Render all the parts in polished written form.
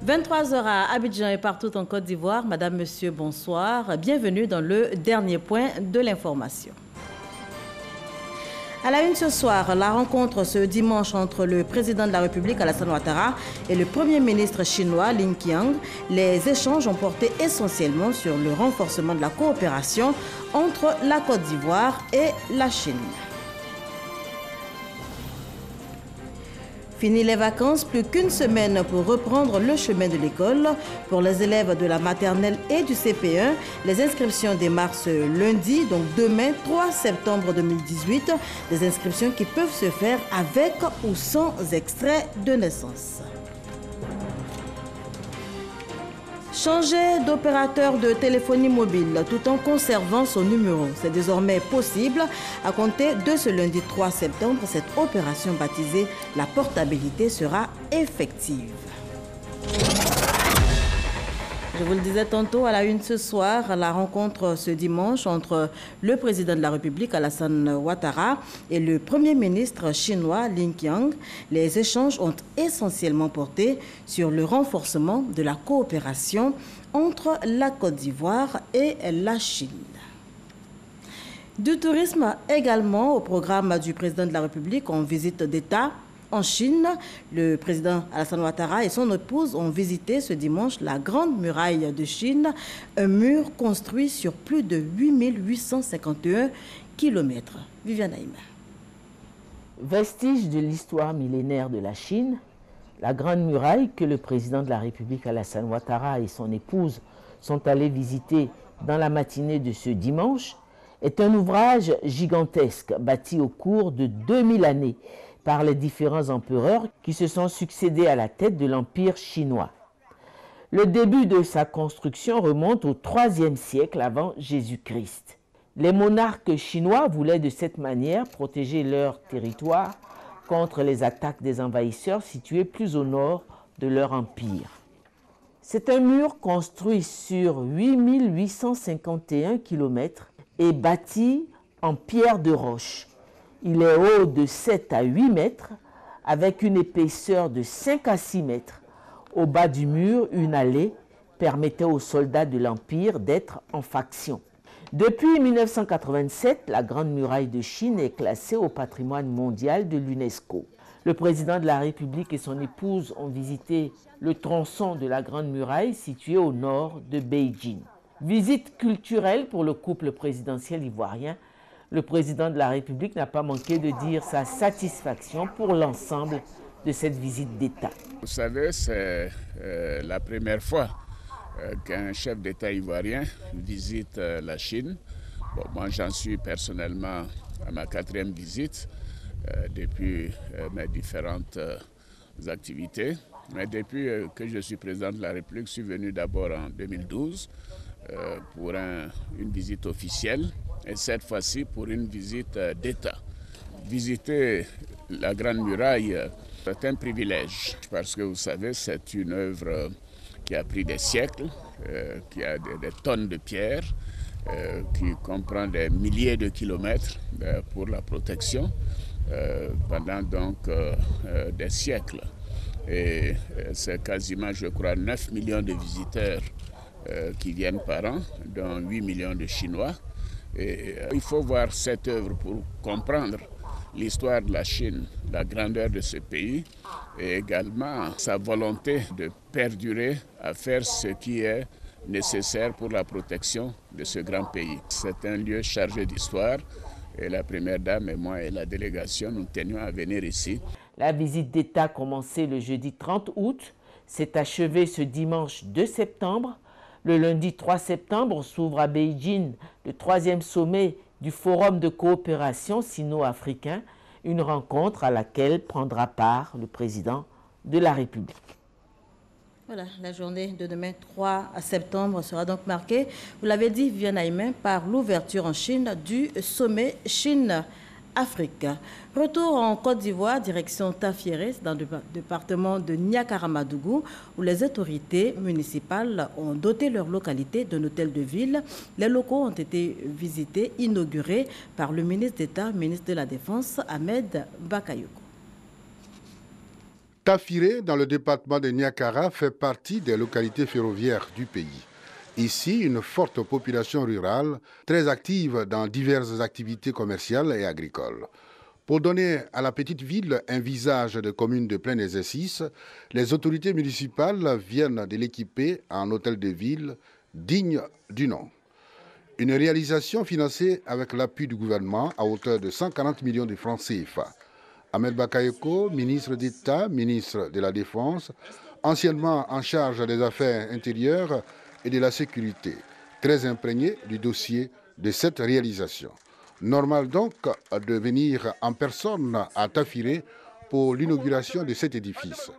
23 heures à Abidjan et partout en Côte d'Ivoire. Madame, Monsieur, bonsoir. Bienvenue dans le dernier point de l'information. À la une ce soir, la rencontre ce dimanche entre le président de la République Alassane Ouattara et le premier ministre chinois Li Qiang. Les échanges ont porté essentiellement sur le renforcement de la coopération entre la Côte d'Ivoire et la Chine. Fini les vacances, plus qu'une semaine pour reprendre le chemin de l'école. Pour les élèves de la maternelle et du CP1, les inscriptions démarrent ce lundi, donc demain 3 septembre 2018. Des inscriptions qui peuvent se faire avec ou sans extrait de naissance. Changer d'opérateur de téléphonie mobile tout en conservant son numéro. C'est désormais possible. À compter de ce lundi 3 septembre, cette opération baptisée la portabilité sera effective. Je vous le disais tantôt, à la une ce soir, la rencontre ce dimanche entre le président de la République, Alassane Ouattara, et le premier ministre chinois, Li Qiang. Les échanges ont essentiellement porté sur le renforcement de la coopération entre la Côte d'Ivoire et la Chine. Du tourisme également au programme du président de la République en visite d'État. En Chine, le président Alassane Ouattara et son épouse ont visité ce dimanche la Grande Muraille de Chine, un mur construit sur plus de 8851 km. Viviane Aïma. Vestige de l'histoire millénaire de la Chine, la Grande Muraille que le président de la République Alassane Ouattara et son épouse sont allés visiter dans la matinée de ce dimanche est un ouvrage gigantesque bâti au cours de 2000 années par les différents empereurs qui se sont succédés à la tête de l'Empire chinois. Le début de sa construction remonte au IIIe siècle avant Jésus-Christ. Les monarques chinois voulaient de cette manière protéger leur territoire contre les attaques des envahisseurs situés plus au nord de leur empire. C'est un mur construit sur 8851 km et bâti en pierre de roche. Il est haut de 7 à 8 mètres, avec une épaisseur de 5 à 6 mètres. Au bas du mur, une allée permettait aux soldats de l'Empire d'être en faction. Depuis 1987, la Grande Muraille de Chine est classée au patrimoine mondial de l'UNESCO. Le président de la République et son épouse ont visité le tronçon de la Grande Muraille situé au nord de Beijing. Visite culturelle pour le couple présidentiel ivoirien. Le président de la République n'a pas manqué de dire sa satisfaction pour l'ensemble de cette visite d'État. Vous savez, c'est la première fois qu'un chef d'État ivoirien visite la Chine. Bon, moi, j'en suis personnellement à ma 4e visite depuis mes différentes activités. Mais depuis que je suis président de la République, je suis venu d'abord en 2012 pour une visite officielle. Et cette fois-ci pour une visite d'État. Visiter la Grande Muraille est un privilège parce que vous savez, c'est une œuvre qui a pris des siècles, qui a des tonnes de pierres, qui comprend des milliers de kilomètres pour la protection pendant donc des siècles. Et c'est quasiment, je crois, 9 millions de visiteurs qui viennent par an, dont 8 millions de Chinois. Et il faut voir cette œuvre pour comprendre l'histoire de la Chine, la grandeur de ce pays et également sa volonté de perdurer à faire ce qui est nécessaire pour la protection de ce grand pays. C'est un lieu chargé d'histoire et la Première Dame et moi et la délégation, nous tenions à venir ici. La visite d'État commencée le jeudi 30 août s'est achevée ce dimanche 2 septembre. Le lundi 3 septembre s'ouvre à Beijing le 3e sommet du Forum de coopération sino-africain, une rencontre à laquelle prendra part le président de la République. Voilà, la journée de demain 3 septembre sera donc marquée, vous l'avez dit, Viviane Aïma, par l'ouverture en Chine du sommet Chine-Afrique. Retour en Côte d'Ivoire, direction Tafiéré, dans le département de Niakaramadougou, où les autorités municipales ont doté leur localité d'un hôtel de ville. Les locaux ont été visités, inaugurés par le ministre d'État, ministre de la Défense, Ahmed Bakayoko. Tafiré, dans le département de Niakara, fait partie des localités ferroviaires du pays. Ici, une forte population rurale, très active dans diverses activités commerciales et agricoles. Pour donner à la petite ville un visage de commune de plein exercice, les autorités municipales viennent de l'équiper en hôtel de ville digne du nom. Une réalisation financée avec l'appui du gouvernement à hauteur de 140 millions de francs CFA. Ahmed Bakayoko, ministre d'État, ministre de la Défense, anciennement en charge des affaires intérieures et de la sécurité, très imprégné du dossier de cette réalisation. Normal donc de venir en personne à Tafiré pour l'inauguration de cet édifice.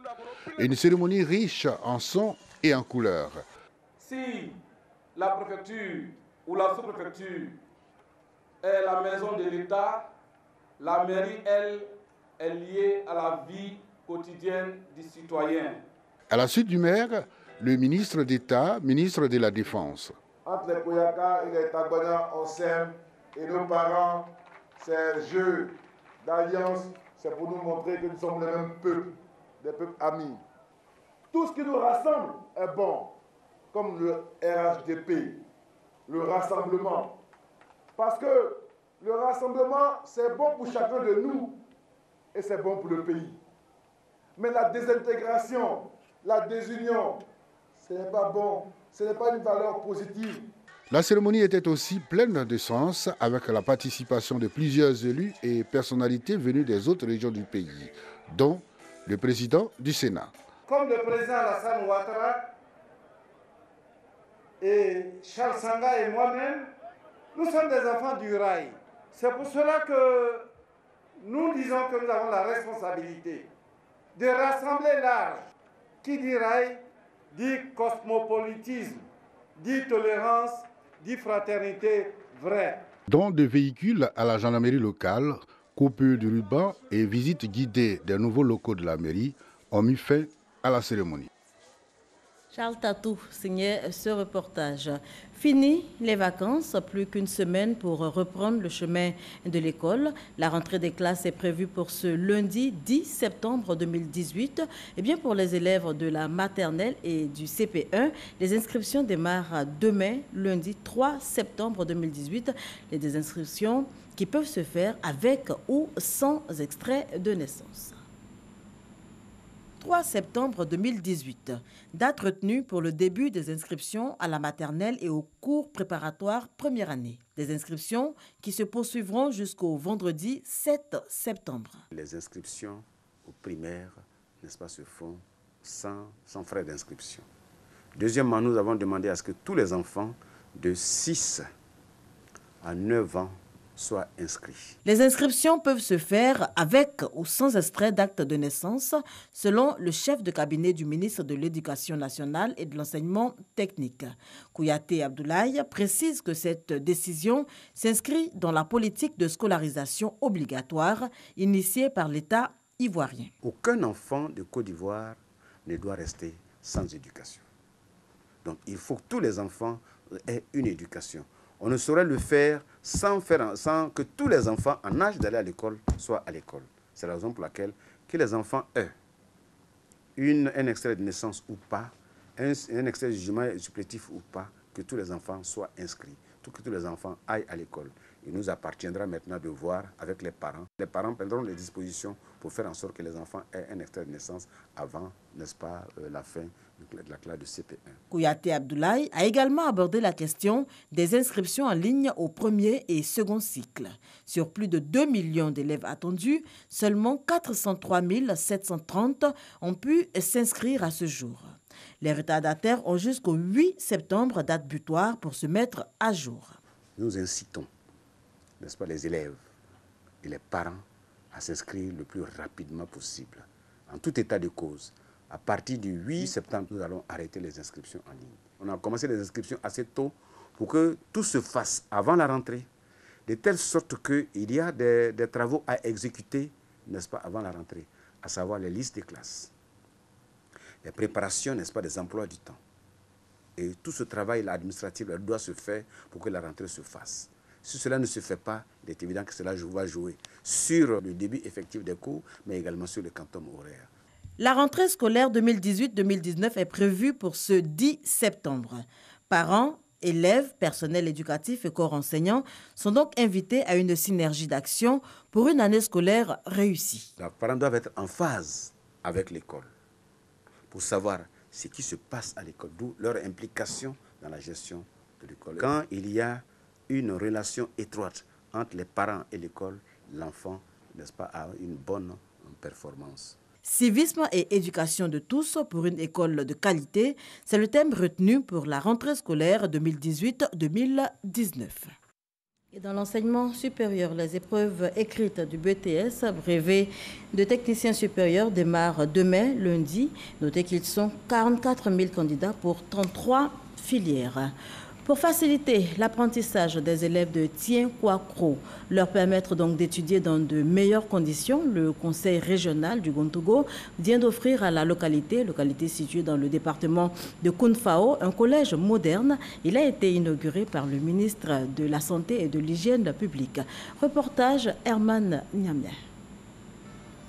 Une cérémonie riche en sons et en couleurs. Si la préfecture ou la sous-préfecture est la maison de l'État, la mairie, elle, est liée à la vie quotidienne du citoyen. À la suite du maire, le ministre d'État, ministre de la Défense. Entre les Koyaka et les Tagbana, on s'aime, et nos parents, ces jeux d'alliance, c'est pour nous montrer que nous sommes le même peuple, des peuples amis. Tout ce qui nous rassemble est bon, comme le RHDP, le rassemblement. Parce que le rassemblement, c'est bon pour chacun de nous et c'est bon pour le pays. Mais la désintégration, la désunion, ce n'est pas bon, ce n'est pas une valeur positive. La cérémonie était aussi pleine de sens avec la participation de plusieurs élus et personnalités venues des autres régions du pays, dont le président du Sénat. Comme le président Alassane Ouattara et Charles Sanga et moi-même, nous sommes des enfants du rail. C'est pour cela que nous disons que nous avons la responsabilité de rassembler large. Qui dit rail, dit cosmopolitisme, dit tolérance, dit fraternité vraie. Dont de véhicules à la gendarmerie locale, coupure du ruban et visite guidée des nouveaux locaux de la mairie ont mis fin à la cérémonie. Charles Tatou signait ce reportage. Fini les vacances, plus qu'une semaine pour reprendre le chemin de l'école. La rentrée des classes est prévue pour ce lundi 10 septembre 2018. Et bien pour les élèves de la maternelle et du CP1, les inscriptions démarrent demain, lundi 3 septembre 2018. Les désinscriptions qui peuvent se faire avec ou sans extrait de naissance. 3 septembre 2018, date retenue pour le début des inscriptions à la maternelle et aux cours préparatoires première année. Des inscriptions qui se poursuivront jusqu'au vendredi 7 septembre. Les inscriptions aux primaires, n'est-ce pas, se font sans frais d'inscription. Deuxièmement, nous avons demandé à ce que tous les enfants de 6 à 9 ans soient inscrits. Les inscriptions peuvent se faire avec ou sans extrait d'acte de naissance, selon le chef de cabinet du ministre de l'Éducation nationale et de l'enseignement technique. Kouyaté Abdoulaye précise que cette décision s'inscrit dans la politique de scolarisation obligatoire initiée par l'État ivoirien. Aucun enfant de Côte d'Ivoire ne doit rester sans éducation. Donc il faut que tous les enfants aient une éducation. On ne saurait le faire sans que tous les enfants en âge d'aller à l'école soient à l'école. C'est la raison pour laquelle que les enfants aient un extrait de naissance ou pas, un extrait de jugement supplétif ou pas, que tous les enfants soient inscrits, que tous les enfants aillent à l'école. Il nous appartiendra maintenant de voir avec les parents. Les parents prendront les dispositions pour faire en sorte que les enfants aient un extrait de naissance avant, n'est-ce pas, la fin de la classe de CP1. Kouyaté Abdoulaye a également abordé la question des inscriptions en ligne au premier et second cycle. Sur plus de 2 millions d'élèves attendus, seulement 403 730 ont pu s'inscrire à ce jour. Les retardataires ont jusqu'au 8 septembre, date butoir, pour se mettre à jour. Nous incitons, n'est-ce pas, les élèves et les parents à s'inscrire le plus rapidement possible, en tout état de cause. À partir du 8 septembre, nous allons arrêter les inscriptions en ligne. On a commencé les inscriptions assez tôt pour que tout se fasse avant la rentrée, de telle sorte qu'il y a des travaux à exécuter, n'est-ce pas, avant la rentrée, à savoir les listes des classes, les préparations, n'est-ce pas, des emplois du temps. Et tout ce travail administratif doit se faire pour que la rentrée se fasse. Si cela ne se fait pas, il est évident que cela va jouer sur le début effectif des cours, mais également sur le quantum horaire. La rentrée scolaire 2018-2019 est prévue pour ce 10 septembre. Parents, élèves, personnel éducatif et corps enseignants sont donc invités à une synergie d'action pour une année scolaire réussie. Les parents doivent être en phase avec l'école pour savoir ce qui se passe à l'école, d'où leur implication dans la gestion de l'école. Quand il y a une relation étroite entre les parents et l'école, l'enfant, n'est-ce pas, a une bonne performance. Civisme et éducation de tous pour une école de qualité, c'est le thème retenu pour la rentrée scolaire 2018-2019. Et dans l'enseignement supérieur, les épreuves écrites du BTS, brevet de technicien supérieur, démarrent demain, lundi. Notez qu'ils sont 44 000 candidats pour 33 filières. Pour faciliter l'apprentissage des élèves de Tien-Kwa-Kro, leur permettre donc d'étudier dans de meilleures conditions, le conseil régional du Gontougo vient d'offrir à la localité située dans le département de Kounfao, un collège moderne. Il a été inauguré par le ministre de la Santé et de l'Hygiène publique. Reportage Herman Niamia.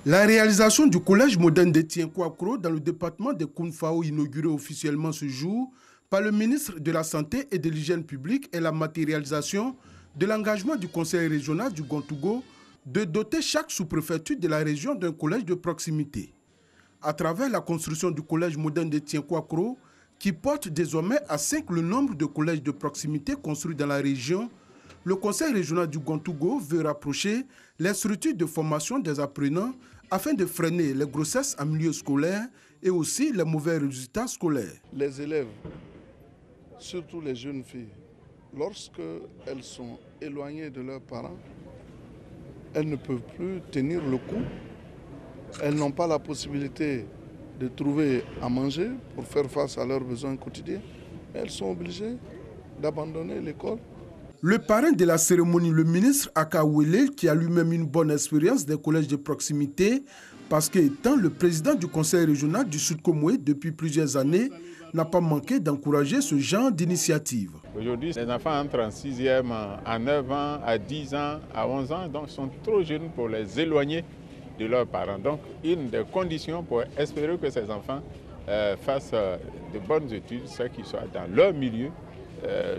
La réalisation du collège moderne de Tien-Kwa-Kro dans le département de Kounfao, inauguré officiellement ce jour par le ministre de la Santé et de l'Hygiène publique, est la matérialisation de l'engagement du conseil régional du Gontougo de doter chaque sous-préfecture de la région d'un collège de proximité. À travers la construction du collège moderne de Tien-Kwa-Kro, qui porte désormais à 5 le nombre de collèges de proximité construits dans la région, le conseil régional du Gontougo veut rapprocher les structures de formation des apprenants afin de freiner les grossesses en milieu scolaire et aussi les mauvais résultats scolaires. Les élèves, surtout les jeunes filles, lorsqu'elles sont éloignées de leurs parents, elles ne peuvent plus tenir le coup. Elles n'ont pas la possibilité de trouver à manger pour faire face à leurs besoins quotidiens. Elles sont obligées d'abandonner l'école. Le parrain de la cérémonie, le ministre Aka Wele, qui a lui-même une bonne expérience des collèges de proximité, parce qu'étant le président du conseil régional du Sud-Komoué depuis plusieurs années, n'a pas manqué d'encourager ce genre d'initiative. Aujourd'hui, les enfants entrent en 6e à 9 ans, à 10 ans, à 11 ans, donc sont trop jeunes pour les éloigner de leurs parents. Donc, une des conditions pour espérer que ces enfants fassent de bonnes études, c'est qu'ils soient dans leur milieu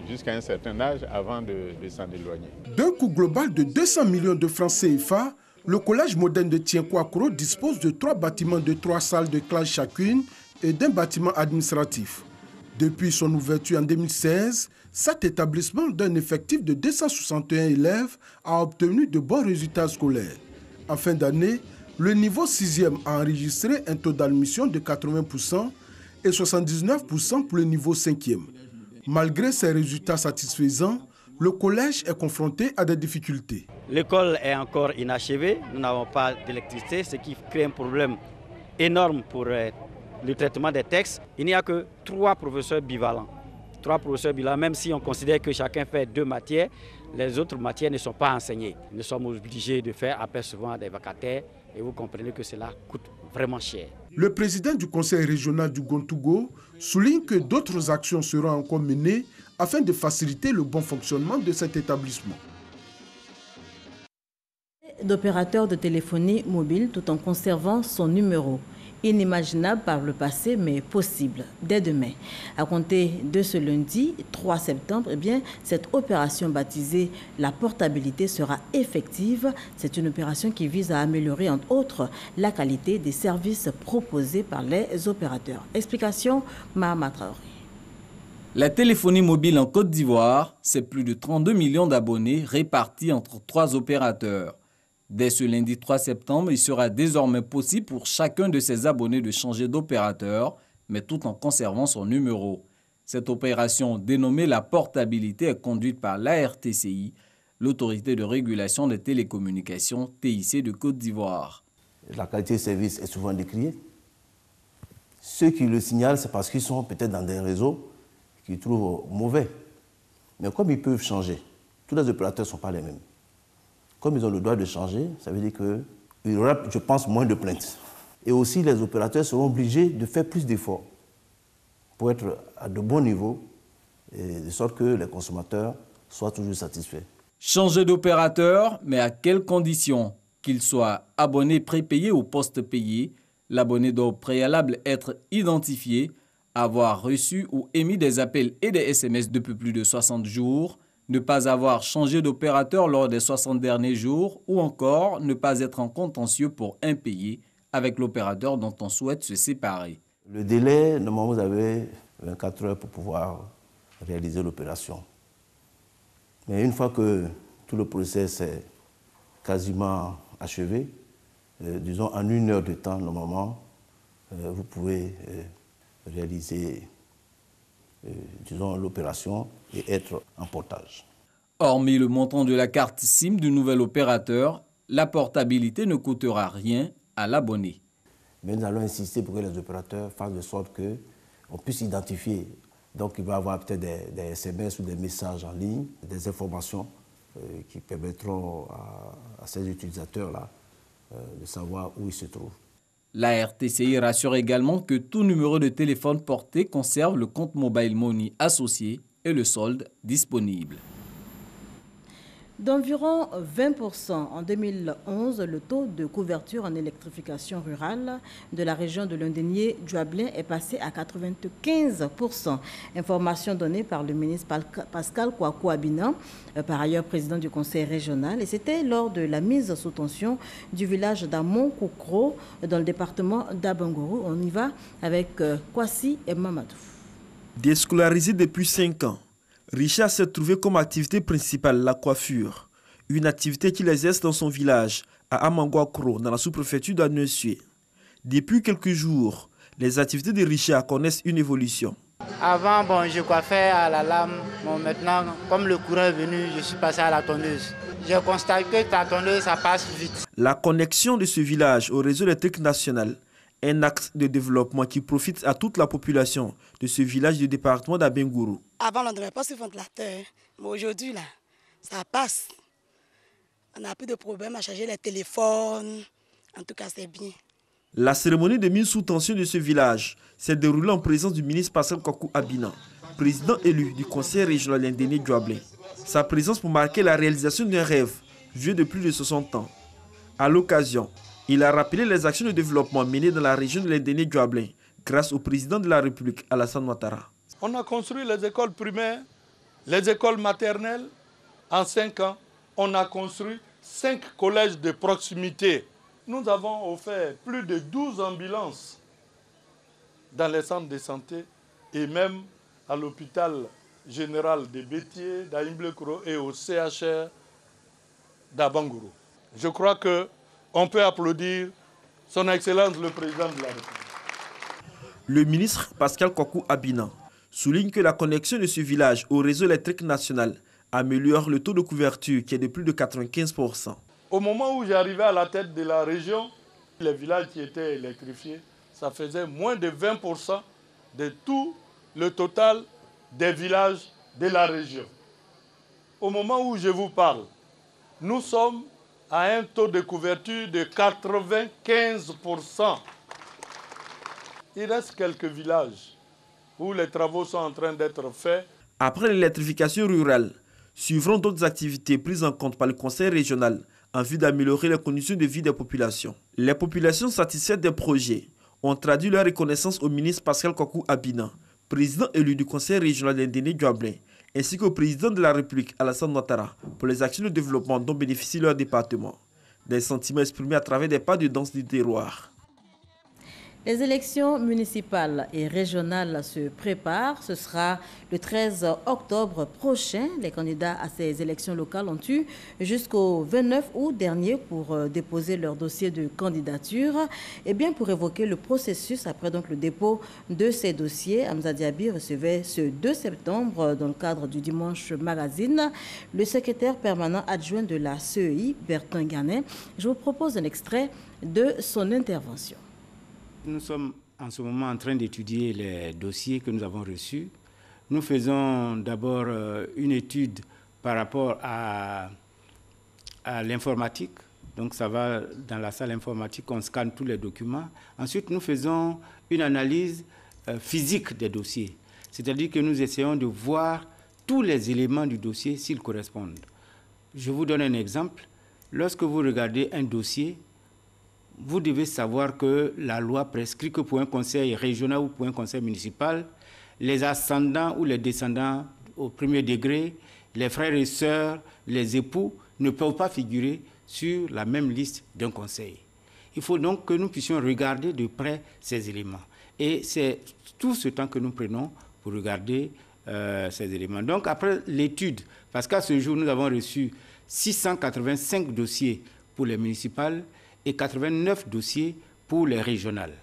jusqu'à un certain âge avant de s'en éloigner. D'un coût global de 200 millions de francs CFA, le collège moderne de Tien-Kwa-Kro dispose de 3 bâtiments de 3 salles de classe chacune et d'un bâtiment administratif. Depuis son ouverture en 2016, cet établissement d'un effectif de 261 élèves a obtenu de bons résultats scolaires. En fin d'année, le niveau 6e a enregistré un taux d'admission de 80% et 79% pour le niveau 5e. Malgré ces résultats satisfaisants, le collège est confronté à des difficultés. L'école est encore inachevée, nous n'avons pas d'électricité, ce qui crée un problème énorme pour le traitement des textes. Il n'y a que 3 professeurs bivalents. 3 professeurs bivalents, même si on considère que chacun fait 2 matières, les autres matières ne sont pas enseignées. Nous sommes obligés de faire appel souvent à des vacataires et vous comprenez que cela coûte vraiment cher. Le président du conseil régional du Gontougo souligne que d'autres actions seront encore menées afin de faciliter le bon fonctionnement de cet établissement. D'opérateur de téléphonie mobile tout en conservant son numéro. Inimaginable par le passé, mais possible dès demain. À compter de ce lundi 3 septembre, cette opération baptisée la portabilité sera effective. C'est une opération qui vise à améliorer, entre autres, la qualité des services proposés par les opérateurs. Explication, Mahama Traoré. La téléphonie mobile en Côte d'Ivoire, c'est plus de 32 millions d'abonnés répartis entre 3 opérateurs. Dès ce lundi 3 septembre, il sera désormais possible pour chacun de ses abonnés de changer d'opérateur, mais tout en conservant son numéro. Cette opération, dénommée la portabilité, est conduite par l'ARTCI, l'autorité de régulation des télécommunications TIC de Côte d'Ivoire. La qualité de service est souvent décriée. Ceux qui le signalent, c'est parce qu'ils sont peut-être dans des réseaux qu'ils trouvent mauvais. Mais comme ils peuvent changer, tous les opérateurs ne sont pas les mêmes. Comme ils ont le droit de changer, ça veut dire qu'il y aura, je pense, moins de plaintes. Et aussi, les opérateurs seront obligés de faire plus d'efforts pour être à de bons niveaux, et de sorte que les consommateurs soient toujours satisfaits. Changer d'opérateur, mais à quelles conditions? Qu'il soit abonné prépayé ou post-payé, L'abonné doit au préalable être identifié, avoir reçu ou émis des appels et des SMS depuis plus de 60 jours, ne pas avoir changé d'opérateur lors des 60 derniers jours ou encore ne pas être en contentieux pour impayé avec l'opérateur dont on souhaite se séparer. Le délai, normalement, vous avez 24 heures pour pouvoir réaliser l'opération. Mais une fois que tout le process est quasiment achevé, disons en 1 heure de temps, normalement, vous pouvez réaliser disons, l'opération et être en portage. Hormis le montant de la carte SIM du nouvel opérateur, la portabilité ne coûtera rien à l'abonné. Mais nous allons insister pour que les opérateurs fassent de sorte qu'on puisse identifier. Donc il va y avoir peut-être des SMS ou des messages en ligne, des informations qui permettront à ces utilisateurs-là de savoir où ils se trouvent. La RTCI rassure également que tout numéro de téléphone porté conserve le compte Mobile Money associé et le solde disponible. D'environ 20% en 2011, le taux de couverture en électrification rurale de la région de Londénié-Djuablin est passé à 95%. Information donnée par le ministre Pascal Kwaku Abina, par ailleurs président du conseil régional. Et c'était lors de la mise sous tension du village d'Amon-Koukro dans le département d'Abangourou. On y va avec Kwasi et Mamadou. Déscolarisé depuis 5 ans, Richard s'est trouvé comme activité principale la coiffure, une activité qu'il exerce dans son village, à Amangouakro, dans la sous-préfecture d'Annesué. Depuis quelques jours, les activités de Richard connaissent une évolution. Avant, je coiffais à la lame. Maintenant, comme le courant est venu, je suis passé à la tondeuse. J'ai constaté que la tondeuse, ça passe vite. La connexion de ce village au réseau électrique national est un axe de développement qui profite à toute la population de ce village du département d'Abengourou. Avant, on n'avait pas ce ventilateur, mais aujourd'hui, là, ça passe. On n'a plus de problème à charger les téléphones. En tout cas, c'est bien. La cérémonie de mise sous tension de ce village s'est déroulée en présence du ministre Pascal Kwaku Abina, président élu du conseil régional Londénié-Djuablin. Sa présence pour marquer la réalisation d'un rêve vieux de plus de 60 ans. À l'occasion, il a rappelé les actions de développement menées dans la région de Londénié-Djuablin grâce au président de la République, Alassane Ouattara. On a construit les écoles primaires, les écoles maternelles. En 5 ans, on a construit 5 collèges de proximité. Nous avons offert plus de 12 ambulances dans les centres de santé et même à l'hôpital général de Bétier, d'Aïmblekro et au CHR d'Abangourou. Je crois qu'on peut applaudir son Excellence le Président de la République. Le ministre Pascal Kwaku Abina souligne que la connexion de ce village au réseau électrique national améliore le taux de couverture qui est de plus de 95%. Au moment où j'arrivais à la tête de la région, les villages qui étaient électrifiés, ça faisait moins de 20% de tout le total des villages de la région. Au moment où je vous parle, nous sommes à un taux de couverture de 95%. Il reste quelques villages où les travaux sont en train d'être faits. Après l'électrification rurale, suivront d'autres activités prises en compte par le conseil régional en vue d'améliorer les conditions de vie des populations. Les populations satisfaites des projets ont traduit leur reconnaissance au ministre Pascal Kwaku Abina, président élu du conseil régional Londénié-Djuablin, ainsi qu'au président de la République, Alassane Ouattara, pour les actions de développement dont bénéficie leur département. Des sentiments exprimés à travers des pas de danse du terroir. Les élections municipales et régionales se préparent. Ce sera le 13 octobre prochain. Les candidats à ces élections locales ont eu jusqu'au 29 août dernier pour déposer leur dossier de candidature. Et bien pour évoquer le processus après donc le dépôt de ces dossiers, Hamza Diaby recevait ce 2 septembre dans le cadre du Dimanche Magazine le secrétaire permanent adjoint de la CEI, Bertin Ganet. Je vous propose un extrait de son intervention. Nous sommes en ce moment en train d'étudier les dossiers que nous avons reçus. Nous faisons d'abord une étude par rapport à l'informatique. Donc ça va dans la salle informatique, on scanne tous les documents. Ensuite, nous faisons une analyse physique des dossiers. C'est-à-dire que nous essayons de voir tous les éléments du dossier s'ils correspondent. Je vous donne un exemple. Lorsque vous regardez un dossier, vous devez savoir que la loi prescrit que pour un conseil régional ou pour un conseil municipal, les ascendants ou les descendants au premier degré, les frères et sœurs, les époux ne peuvent pas figurer sur la même liste d'un conseil. Il faut donc que nous puissions regarder de près ces éléments. Et c'est tout ce temps que nous prenons pour regarder ces éléments. Donc après l'étude, parce qu'à ce jour, nous avons reçu 685 dossiers pour les municipales et 89 dossiers pour les régionales.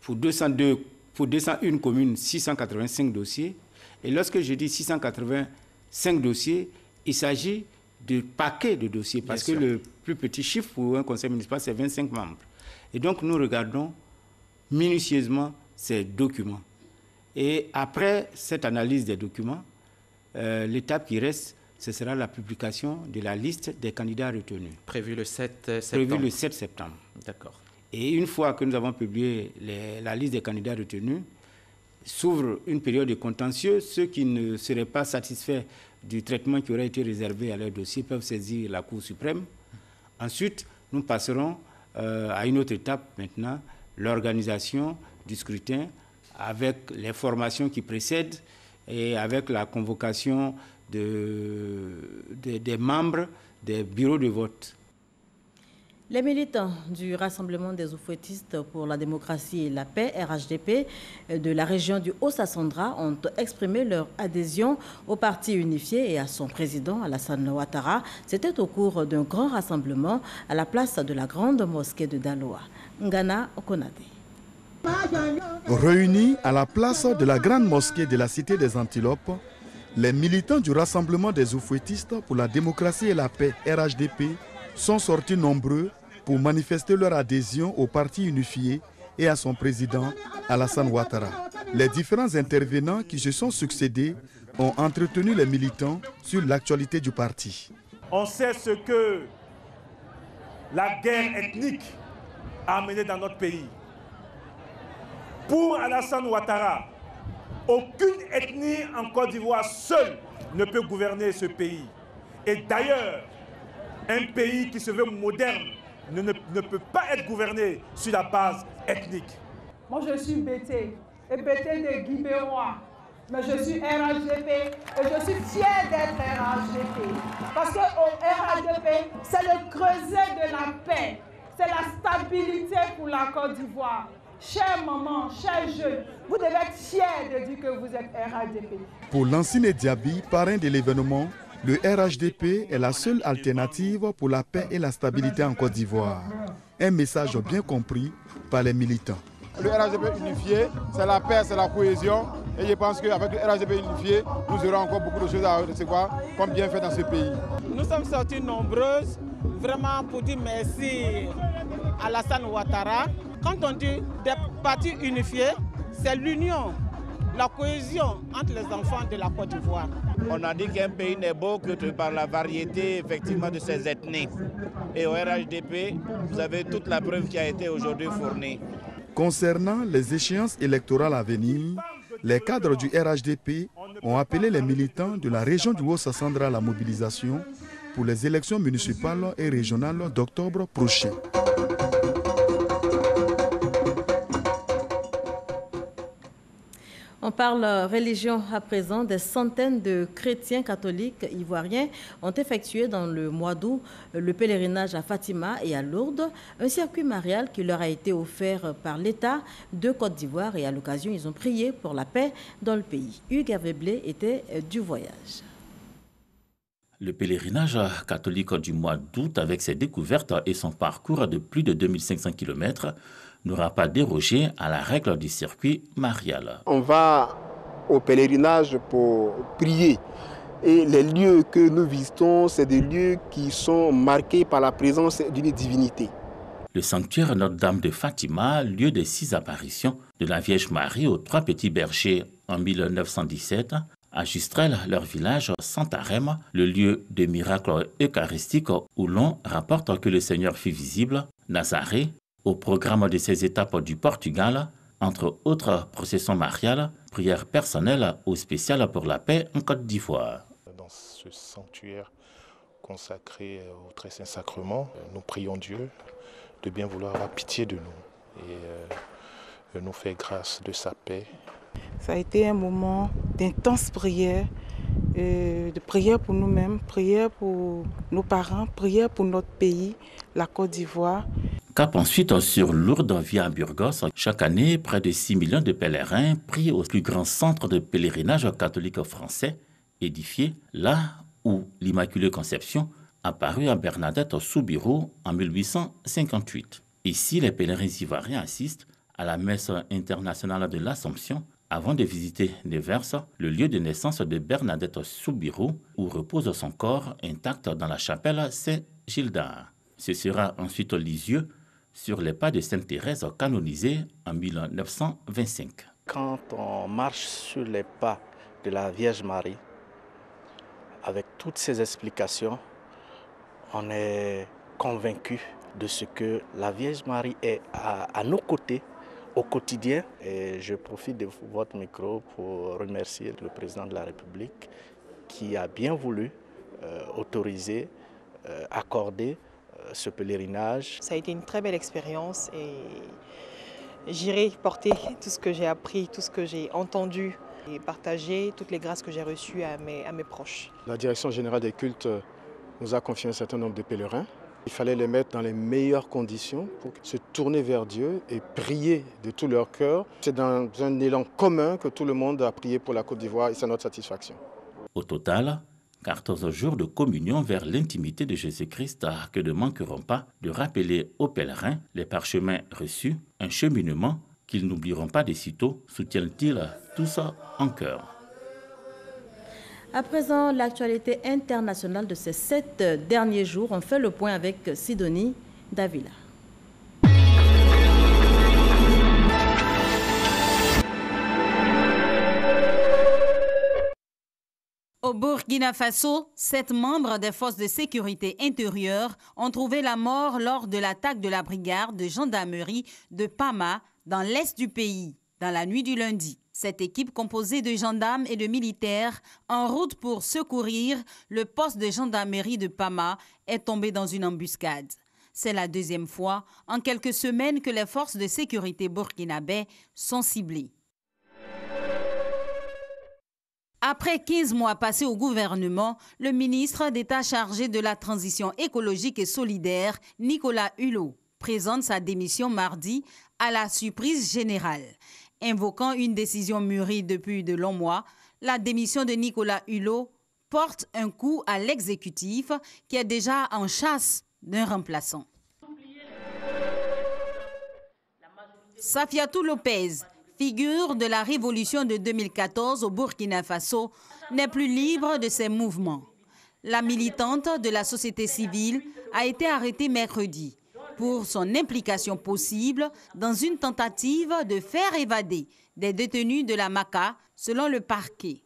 Pour 201 communes, 685 dossiers. Et lorsque je dis 685 dossiers, il s'agit de paquets de dossiers, parce que le plus petit chiffre pour un conseil municipal, c'est 25 membres. Et donc, nous regardons minutieusement ces documents. Et après cette analyse des documents, l'étape qui reste, ce sera la publication de la liste des candidats retenus. Prévu le 7 septembre. Prévu le 7 septembre. D'accord. Et une fois que nous avons publié la liste des candidats retenus, s'ouvre une période de contentieux. Ceux qui ne seraient pas satisfaits du traitement qui aurait été réservé à leur dossier peuvent saisir la Cour suprême. Ensuite, nous passerons à une autre étape maintenant, l'organisation du scrutin avec les formations qui précèdent et avec la convocation des membres des bureaux de vote. Les militants du Rassemblement des Oufouettistes pour la démocratie et la paix, RHDP, de la région du Haut-Sassandra ont exprimé leur adhésion au parti unifié et à son président, Alassane Ouattara. C'était au cours d'un grand rassemblement à la place de la grande mosquée de Daloa. Ngana Okonade. Réunis à la place de la grande mosquée de la cité des Antilopes, les militants du Rassemblement des Oufouettistes pour la démocratie et la paix, RHDP, sont sortis nombreux pour manifester leur adhésion au parti unifié et à son président, Alassane Ouattara. Les différents intervenants qui se sont succédés ont entretenu les militants sur l'actualité du parti. On sait ce que la guerre ethnique a amené dans notre pays. Pour Alassane Ouattara, aucune ethnie en Côte d'Ivoire seule ne peut gouverner ce pays. Et d'ailleurs, un pays qui se veut moderne ne peut pas être gouverné sur la base ethnique. Moi, je suis Bété, et Bété de Guibérois. Mais je suis RHDP et je suis fière d'être RHDP. Parce que au RHDP, c'est le creuset de la paix. C'est la stabilité pour la Côte d'Ivoire. Chers mamans, chers jeunes, vous devez être fiers de dire que vous êtes RHDP. Pour Lansine Diaby, parrain de l'événement, le RHDP est la seule alternative pour la paix et la stabilité en Côte d'Ivoire. Un message bien compris par les militants. Le RHDP unifié, c'est la paix, c'est la cohésion. Et je pense qu'avec le RHDP unifié, nous aurons encore beaucoup de choses à recevoir comme bien fait dans ce pays. Nous sommes sortis nombreuses, vraiment pour dire merci à Alassane Ouattara. Quand on dit des partis unifiés, c'est l'union, la cohésion entre les enfants de la Côte d'Ivoire. On a dit qu'un pays n'est beau que par la variété effectivement de ses ethnies. Et au RHDP, vous avez toute la preuve qui a été aujourd'hui fournie. Concernant les échéances électorales à venir, les cadres du RHDP ont appelé les militants de la région du Haut-Sassandra à la mobilisation pour les élections municipales et régionales d'octobre prochain. On parle religion à présent. Des centaines de chrétiens catholiques ivoiriens ont effectué dans le mois d'août le pèlerinage à Fatima et à Lourdes, un circuit marial qui leur a été offert par l'État de Côte d'Ivoire et à l'occasion, ils ont prié pour la paix dans le pays. Hugues Hervé-Blé était du voyage. Le pèlerinage catholique du mois d'août, avec ses découvertes et son parcours de plus de 2500 km, n'aura pas dérogé à la règle du circuit marial. On va au pèlerinage pour prier. Et les lieux que nous visitons, c'est des lieux qui sont marqués par la présence d'une divinité. Le sanctuaire Notre-Dame de Fatima, lieu des 6 apparitions de la Vierge Marie aux 3 petits bergers en 1917, à Justrel, leur village Santarem, le lieu de miracles eucharistiques où l'on rapporte que le Seigneur fut visible, Nazareth, au programme de ces étapes du Portugal, entre autres processions mariales, prières personnelles ou spéciales pour la paix en Côte d'Ivoire. Dans ce sanctuaire consacré au Très Saint Sacrement, nous prions Dieu, de bien vouloir avoir pitié de nous et nous faire grâce de sa paix. Ça a été un moment d'intense prière, de prière pour nous-mêmes, prière pour nos parents, prière pour notre pays, la Côte d'Ivoire. Cap ensuite sur Lourdes via Burgos. Chaque année, près de 6 millions de pèlerins prient au plus grand centre de pèlerinage catholique français, édifié là où l'Immaculée Conception apparut à Bernadette Soubirous en 1858. Ici, les pèlerins ivoiriens assistent à la messe internationale de l'Assomption avant de visiter Nevers, le lieu de naissance de Bernadette Soubirous, où repose son corps intact dans la chapelle Saint-Gildard. Ce sera ensuite Lisieux, sur les pas de Sainte Thérèse canonisée en 1925. Quand on marche sur les pas de la Vierge Marie, avec toutes ces explications, on est convaincu de ce que la Vierge Marie est à nos côtés au quotidien. Et je profite de votre micro pour remercier le président de la République qui a bien voulu autoriser, accorder ce pèlerinage. Ça a été une très belle expérience et j'irai porter tout ce que j'ai appris, tout ce que j'ai entendu et partager toutes les grâces que j'ai reçues à mes proches. La Direction générale des cultes nous a confié un certain nombre de pèlerins. Il fallait les mettre dans les meilleures conditions pour se tourner vers Dieu et prier de tout leur cœur. C'est dans un élan commun que tout le monde a prié pour la Côte d'Ivoire et c'est notre satisfaction. Au total, 14 jours de communion vers l'intimité de Jésus-Christ que ne manqueront pas de rappeler aux pèlerins les parchemins reçus, un cheminement qu'ils n'oublieront pas de sitôt, soutiennent-ils tous en cœur. À présent, l'actualité internationale de ces 7 derniers jours, on fait le point avec Sidonie Davila. Au Burkina Faso, 7 membres des forces de sécurité intérieure ont trouvé la mort lors de l'attaque de la brigade de gendarmerie de Pama dans l'est du pays, dans la nuit du lundi. Cette équipe composée de gendarmes et de militaires en route pour secourir le poste de gendarmerie de Pama est tombée dans une embuscade. C'est la 2e fois en quelques semaines que les forces de sécurité burkinabais sont ciblées. Après 15 mois passés au gouvernement, le ministre d'État chargé de la transition écologique et solidaire, Nicolas Hulot, présente sa démission mardi à la surprise générale. Invoquant une décision mûrie depuis de longs mois, la démission de Nicolas Hulot porte un coup à l'exécutif qui est déjà en chasse d'un remplaçant. Safiatou Lopez, figure de la révolution de 2014 au Burkina Faso, n'est plus libre de ses mouvements. La militante de la société civile a été arrêtée mercredi pour son implication possible dans une tentative de faire évader des détenus de la Maka, selon le parquet.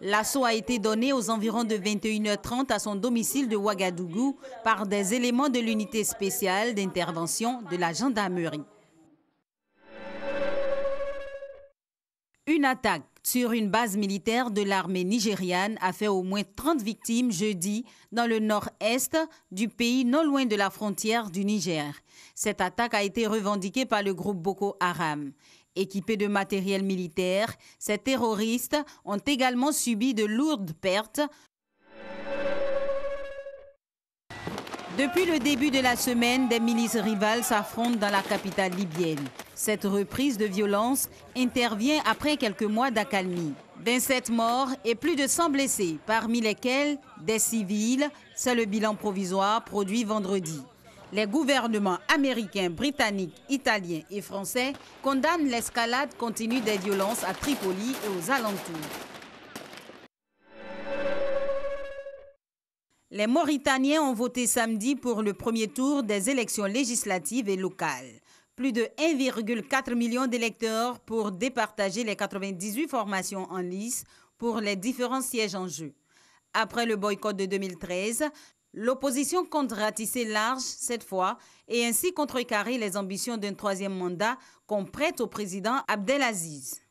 L'assaut a été donné aux environs de 21h30 à son domicile de Ouagadougou par des éléments de l'unité spéciale d'intervention de la gendarmerie. Une attaque sur une base militaire de l'armée nigériane a fait au moins 30 victimes jeudi dans le nord-est du pays, non loin de la frontière du Niger. Cette attaque a été revendiquée par le groupe Boko Haram. Équipés de matériel militaire, ces terroristes ont également subi de lourdes pertes. Depuis le début de la semaine, des milices rivales s'affrontent dans la capitale libyenne. Cette reprise de violence intervient après quelques mois d'accalmie. 27 morts et plus de 100 blessés, parmi lesquels des civils. C'est le bilan provisoire produit vendredi. Les gouvernements américains, britanniques, italiens et français condamnent l'escalade continue des violences à Tripoli et aux alentours. Les Mauritaniens ont voté samedi pour le premier tour des élections législatives et locales. Plus de 1,4 million d'électeurs pour départager les 98 formations en lice pour les différents sièges en jeu. Après le boycott de 2013, l'opposition compte ratisser large cette fois et ainsi contrecarrer les ambitions d'un 3e mandat qu'on prête au président Abdelaziz.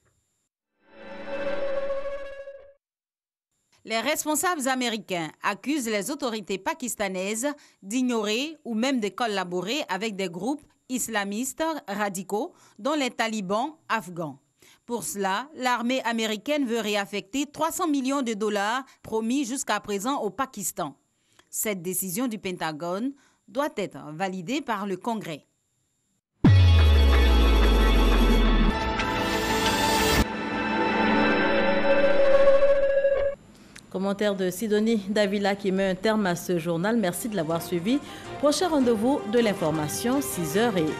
Les responsables américains accusent les autorités pakistanaises d'ignorer ou même de collaborer avec des groupes islamistes radicaux, dont les talibans afghans. Pour cela, l'armée américaine veut réaffecter 300 millions de dollars promis jusqu'à présent au Pakistan. Cette décision du Pentagone doit être validée par le Congrès. Commentaire de Sidonie Davila qui met un terme à ce journal. Merci de l'avoir suivi. Prochain rendez-vous de l'information, 6h30.